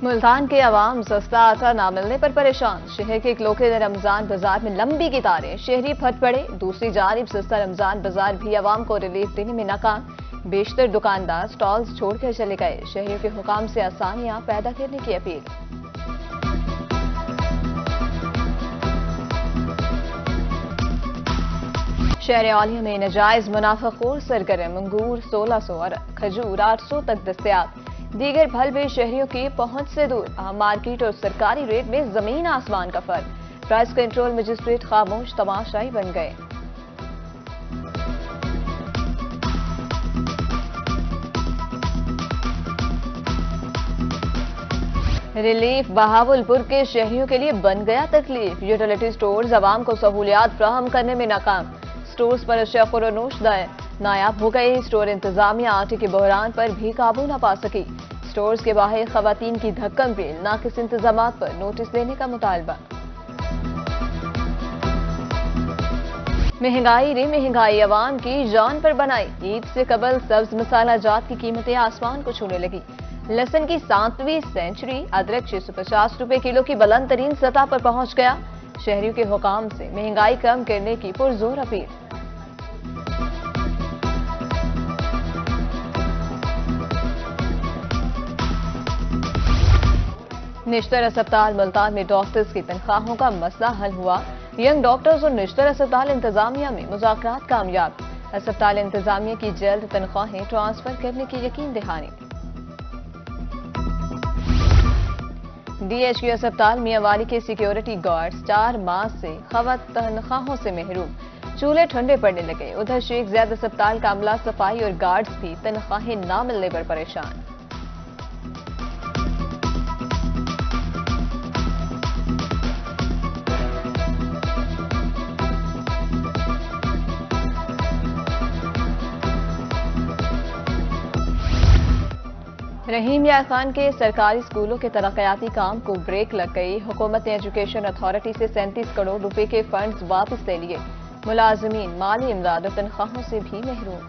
मुल्तान के अवाम सस्ता आटा न मिलने पर परेशान। शहर के इकलौते रमजान बाजार में लंबी कतारें, शहरी फट पड़े। दूसरी जानिब सस्ता रमजान बाजार भी अवाम को रिलीफ देने में नाकाम। बेशतर दुकानदार स्टॉल्स छोड़कर चले गए। शहरियों के हुकाम से आसानियां पैदा करने की अपील। शहर औलिया में नाजायज मुनाफाखोर सरगर्म अंगूर 1600 और खजूर 800 तक दस्तयाब। दीगर फल भी शहरियों की पहुंच से दूर। अहम मार्केट और सरकारी रेट में जमीन आसमान का फर्क। प्राइस कंट्रोल मजिस्ट्रेट खामोश तमाशाई बन गए। रिलीफ बहावलपुर के शहरियों के लिए बन गया तकलीफ। यूटिलिटी स्टोर्स अवाम को सहूलियात फ्राहम करने में नाकाम। स्टोर्स पर अशिया खुरोनोश नायाब हो गए। स्टोर इंतजामिया आटे के बहरान पर भी काबू न पा सकी। स्टोर्स के बाहर खवातीन की धक्कम पेल, नाकिस इंतजामात पर नोटिस देने का मुतालबा। महंगाई अवाम की जान पर बनाई। ईद से कबल सब्ज मसाला जात की कीमतें आसमान को छूने लगी। लहसुन की 7वीं सेंचुरी, अदरक 650 रुपए किलो की बुलंद तरीन सतह पर पहुंच गया। शहरियों के हुकाम से महंगाई कम करने की पुरजोर अपील। निश्तर अस्पताल मुल्तान में डॉक्टर्स की तनख्वाहों का मसला हल हुआ। यंग डॉक्टर्स और निश्तर अस्पताल इंतजामिया में मुज़ाकरात कामयाब। अस्पताल इंतजामिया की जल्द तनख्वाहें ट्रांसफर करने की यकीन दहानी। DHQ अस्पताल मियांवाली के सिक्योरिटी गार्ड्स 4 माह से खवत तनख्वाहों से महरूम। चूल्हे ठंडे पड़ने लगे। उधर शेख ज़ैद अस्पताल का अमला, सफाई और गार्ड्स भी तनख्वाहें न मिलने पर परेशान। रहीम यार खान के सरकारी स्कूलों के तरक्याती काम को ब्रेक लग गई। हुकूमत ने एजुकेशन अथॉरिटी से 37 करोड़ रुपए के फंड्स वापस ले लिए। मुलाजमीन माली इमदाद और तनख्वाहों से भी महरूम।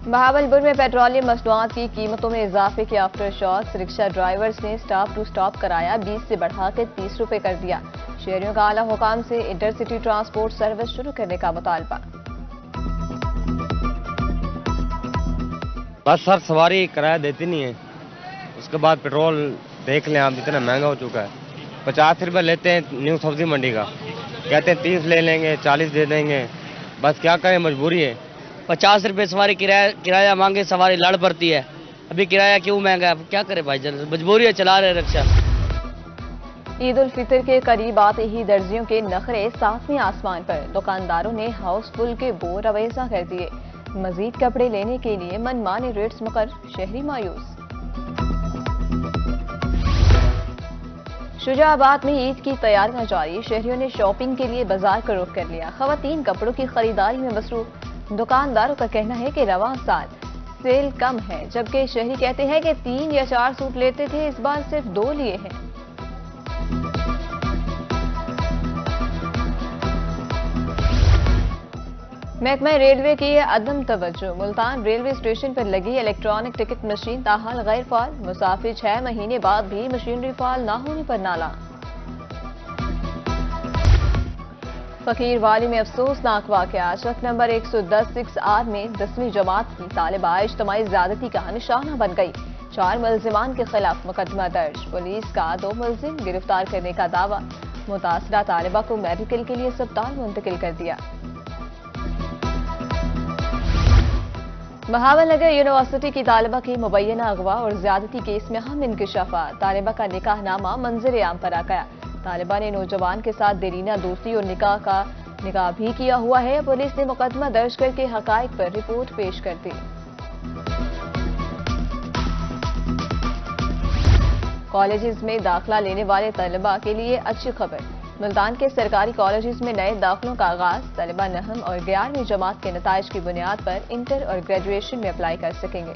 बहावलपुर में पेट्रोलियम मसनूआत की कीमतों में इजाफे के आफ्टर शॉक्स। रिक्शा ड्राइवर्स ने स्टॉप टू स्टॉप कराया 20 से बढ़ाकर 30 रुपए कर दिया। शहरियों का आला हुकाम से इंटरसिटी ट्रांसपोर्ट सर्विस शुरू करने का मुतालबा। बस सर सवारी किराया देती नहीं है। उसके बाद पेट्रोल देख लें आप, इतना महंगा हो चुका है। 50 रुपये लेते हैं न्यू सब्जी मंडी का, कहते हैं 30 ले लेंगे, 40 दे देंगे। बस क्या करें, मजबूरी है। 50 रुपये सवारी किराया मांगे, सवारी लड़ पड़ती है। अभी किराया क्यों महंगा है, क्या करे भाई, मजबूरी है, चला रहे रिक्शा। ईद उल फितर के करीब आते ही दर्जियों के नखरे 7वें आसमान पर। दुकानदारों ने हाउसफुल के बोर अवेजा कर दिए। मजीद कपड़े लेने के लिए मनमाने रेट्स मुकर, शहरी मायूस। शुजाबाद में ईद की तैयारियां जारी। शहरियों ने शॉपिंग के लिए बाजार का रुख कर लिया। खवातीन कपड़ों की खरीदारी में मसरूफ। दुकानदारों का कहना है कि रवां साल सेल कम है, जबकि शहरी कहते हैं कि 3 या 4 सूट लेते थे, इस बार सिर्फ 2 लिए हैं। महकमा रेलवे की अदम तवज्जो। मुल्तान रेलवे स्टेशन पर लगी इलेक्ट्रॉनिक टिकट मशीन ताहाल गैर फाल। मुसाफिर 6 महीने बाद भी मशीनरी फाल न होने पर नाला। फकीरवाली में अफसोसनाक वाकया। शक नंबर 110-6R में 10वीं जमात की तालिबा इज्तिमाई ज्यादती का निशाना बन गई। 4 मुलजिमान के खिलाफ मुकदमा दर्ज। पुलिस का 2 मुलजिम गिरफ्तार करने का दावा। मुतासरा तालिबा को मेडिकल के लिए अस्पताल मुंतकिल कर दिया। बहावलनगर यूनिवर्सिटी की तालिबा की मुबैना अगवा और ज्यादती केस में अहम इंकशाफात। तालिबा का निकाहनामा मंजर आम पर आ गया। तालिबा ने नौजवान के साथ देरीना दोस्ती और निकाह भी किया हुआ है। पुलिस ने मुकदमा दर्ज करके हकायक पर रिपोर्ट पेश कर दी। कॉलेजेस में दाखिला लेने वाले तलबा के लिए अच्छी खबर। मुल्तान के सरकारी कॉलेजेस में नए दाखिलों का आगाज। तलबा 9वीं और 11वीं जमात के नताइज की बुनियाद पर इंटर और ग्रेजुएशन में अप्लाई कर सकेंगे।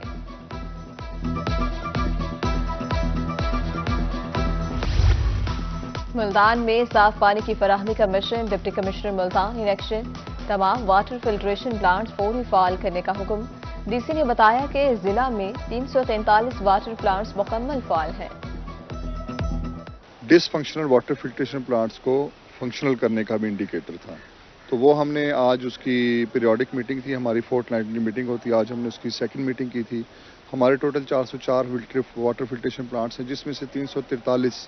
मुल्तान में साफ पानी की फराहमी का mission. Deputy commissioner Multan election. तमाम वाटर फिल्ट्रेशन प्लांट्स फौरी फाल करने का हुक्म। डीसी ने बताया कि जिला में 343 वाटर प्लांट्स मुकम्मल फाल हैं। डिसफंक्शनल वाटर फिल्ट्रेशन प्लांट्स को फंक्शनल करने का भी इंडिकेटर था, तो वो हमने आज उसकी पीरियोडिक मीटिंग थी, हमारी फोर्टनाइटली मीटिंग होती है, आज हमने उसकी सेकंड मीटिंग की थी। हमारे टोटल 404 वाटर फिल्ट्रेशन प्लांट्स हैं, जिसमें से 343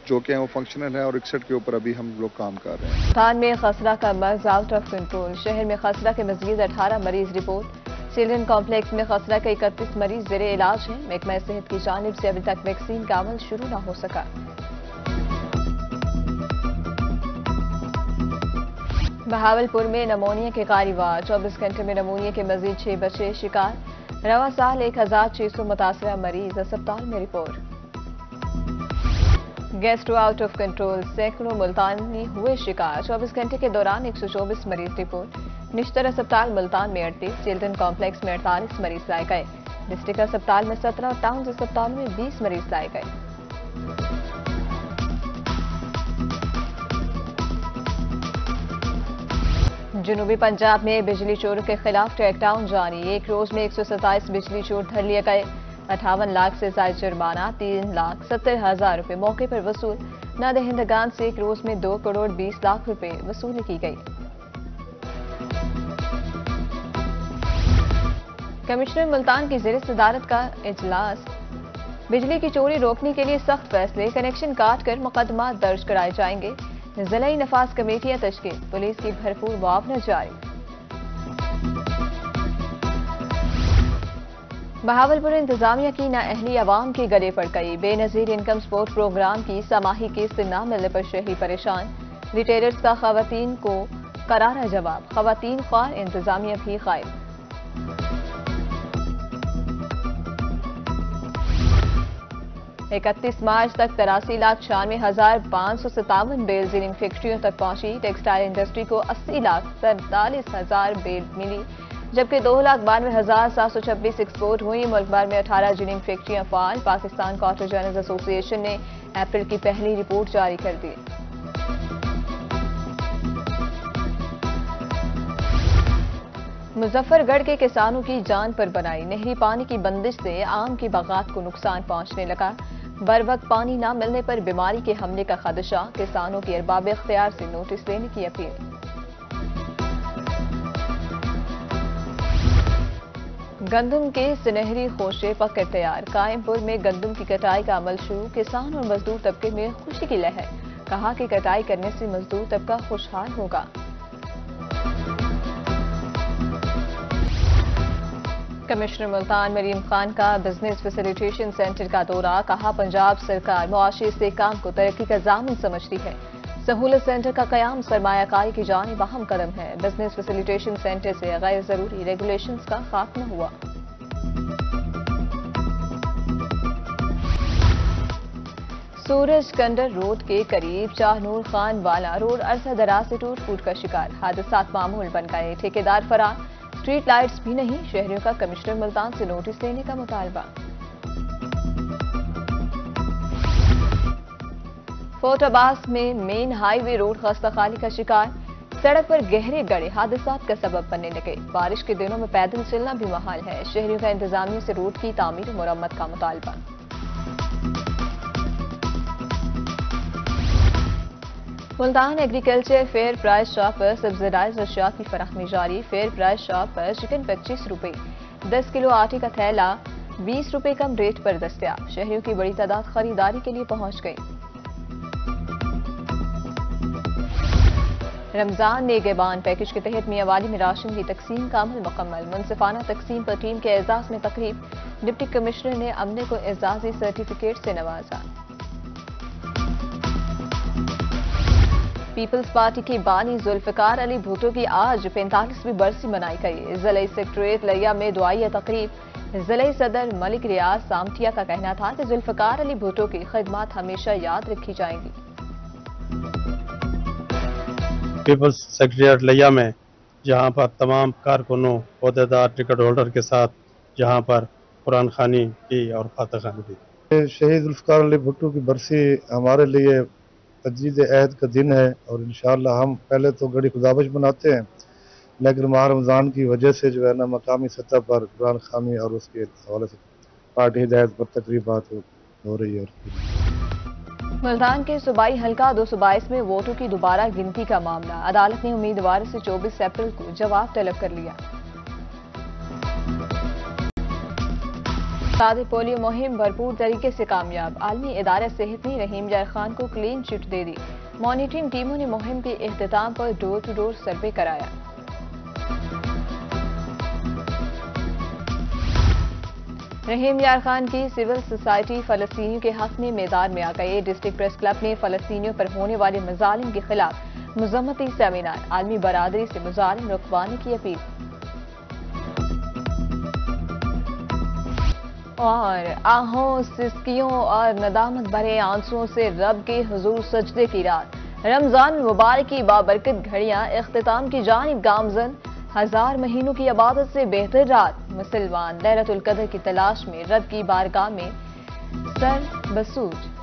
जो कि हैं वो फंक्शनल है और 61 के ऊपर अभी हम लोग काम कर रहे हैं। मुल्तान में खसरा का मर्ज आउट ऑफ कंट्रोल। शहर में खसरा के मजीद 18 मरीज रिपोर्ट। चिल्ड्रन कॉम्प्लेक्स में खसरा के 31 मरीज जेरे इलाज हैं। महकमा सेहत की जानिब से अभी तक वैक्सीन का अमल शुरू न हो सका। बहावलपुर में नमोनिया के कारीवार। 24 घंटे में नमोनिया के मजीद 6 बच्चे शिकार। रवा साल 1600 मुतासरा मरीज अस्पताल में report. Gastro out of control. सैकड़ों मुल्तानी हुए शिकार। 24 घंटे के दौरान 124 मरीज रिपोर्ट। निश्तर अस्पताल मुल्तान में 38, चिल्ड्रन कॉम्प्लेक्स में 48 मरीज लाए गए। डिस्ट्रिक्ट अस्पताल में 17 और टाउन अस्पतालों में 20 मरीज लाए गए। जनूबी पंजाब में बिजली चोरों के खिलाफ क्रैकडाउन जारी। एक रोज में 127 बिजली चोर धर लिए गए। 58 लाख से ज्यादा जुर्माना, 3,70,000 रुपए मौके पर वसूल। नादहिंदगान से एक रोज में 2 करोड़ 20 लाख रुपए वसूली की गई। कमिश्नर मुल्तान की ज़ेर सदारत का इजलास। बिजली की चोरी रोकने के लिए सख्त फैसले। कनेक्शन काट कर मुकदमा दर्ज कराए जाएंगे। जिलाई नफाज कमेटियां तश्कील। पुलिस की भरपूर मुआवना जारी। बहावलपुर इंतजामिया की नाअहली अवाम के गले पड़ गई। बेनजीर इनकम सपोर्ट प्रोग्राम की समाही किस्त न मिलने पर शहरी परेशान। रिटेलर्स का खवातीन को करारा जवाब। खवातीन ख्वार, इंतजामिया भी गायब। इकतीस मार्च तक 83,96,557 बेल जीनिंग फैक्ट्रियों तक पहुंची। टेक्सटाइल इंडस्ट्री को 80,43,000 बेल मिली, जबकि 2,92,726 एक्सपोर्ट हुई। मुल्क भर में 18 जीनिंग फैक्ट्रियां फाल। पाकिस्तान कॉटन जर्नल्स एसोसिएशन ने अप्रैल की पहली रिपोर्ट जारी कर दी। मुजफ्फरगढ़ के किसानों की जान पर बनाई। नहरी पानी की बंदिश से आम की बागात को नुकसान पहुंचने लगा। बर वक्त पानी न मिलने पर बीमारी के हमले का खदशा। किसानों की अरबाब इख्तियार से नोटिस लेने की अपील। गंदम के सुनहरी खोशे पककर तैयार। कायमपुर में गंदम की कटाई का अमल शुरू। किसान और मजदूर तबके में खुशी की लहर। कहा कि कटाई करने से मजदूर तबका खुशहाल होगा। कमिश्नर मुल्तान मरीम खान का बिजनेस फैसिलिटेशन सेंटर का दौरा। कहा पंजाब सरकार मुआशी इस्तेहकाम को तरक्की का ज़ामिन समझती है। सहूलत सेंटर का कयाम सरमायाकारी की जानिब अहम कदम है। बिजनेस फैसिलिटेशन सेंटर से गैर जरूरी रेगुलेशंस का खात्मा हुआ। सूरज कंडर रोड के करीब शाहनूर खान वाला रोड अरसा दराज से टूट फूट का शिकार। हादसात मामूल बन गए। ठेकेदार फरार। स्ट्रीट लाइट्स भी नहीं। शहरियों का कमिश्नर मुल्तान से नोटिस लेने का मुतालबा। फोर्ट अब्बास में मेन हाईवे रोड खस्ताखाली का शिकार। सड़क पर गहरे गड्ढे हादसात का सबब बनने लगे। बारिश के दिनों में पैदल चलना भी मुहाल है। शहरियों का इंतजामिया से रोड की तामीर और मुरम्मत का मुतालबा। Multan agriculture fair price shop पर सब्सिडाइज्ड अशिया की फराहमी जारी। फेयर प्राइस शॉप पर चिकन 25 रुपए, 10 किलो आटे का थैला 20 रुपए कम रेट पर दस्तयाब। शहरियों की बड़ी तादाद खरीदारी के लिए पहुंच गई। रमजान नेगेबान पैकेज के तहत मियांवाली में राशन की तकसीम का अमल मुकम्मल। मुनसिफाना तकसीम पर टीम के एजाज में तकरीब। डिप्टी कमिश्नर ने अमले को एजाजी सर्टिफिकेट से नवाजा। पीपल्स पार्टी की बानी जुल्फिकार अली भुट्टो की आज 45वीं बरसी मनाई गई। जिले सेक्रेटरीट लिया में दुआया तकरीब। जिले सदर मलिक रियाज सामटिया का कहना था कि जुल्फिकार अली भुट्टो की खिदमत हमेशा याद रखी जाएंगी। पीपल्स सेक्रेटरीट लिया में जहां पर तमाम कारकुनों, ओहदेदार, टिकट होल्डर के साथ जहां पर कुरान खानी की और फातह खानी की। शहीद जुल्फिकार अली भुट्टो की बरसी हमारे लिए तजदीद अहद का दिन है और इंशाअल्लाह हम पहले तो गड़ी खुदाबश बनाते हैं لیکن ماہ رمضان کی وجہ سے جو ہے نا مقامی سطح پر قرآن خوانی اور اس کے حوالے سے پارٹی ہدایت پر تقریبات ہو رہی ہے. ملتان کے صوبائی حلقہ 222 میں ووٹوں کی دوبارہ گنتی کا معاملہ، عدالت نے امیدوار سے 24 اپریل کو جواب طلب کر لیا. سادہ پولیو مہم بھرپور طریقے سے کامیاب، عالمی ادارہ صحت نے رحیم یار خان کو کلین چٹ دے دی. مانیٹرنگ ٹیموں نے مہم کے اختتام پر ڈور ٹو ڈور سروے کرایا. رحیم یار خان کی سول سوسائٹی فلسطینیوں کے حق میں میدان میں آ گئی. ڈسٹرکٹ پریس کلب نے فلسطینیوں پر ہونے والے مظالم کے خلاف مذمتی سیمینار، عالمی برادری سے مظالم رکوانے کی اپیل. اور آہوں، سسکیوں اور ندامت بھرے آنسوؤں سے رب کے حضور سجدے کی رات. رمضان المبارک کی بابرکت گھڑیاں اختتام کی جانب گامزن. 1000 مہینوں کی عبادت سے بہتر رات، مسلمان لیلۃ القدر کی تلاش میں رب کی بارگاہ میں سر بسوج.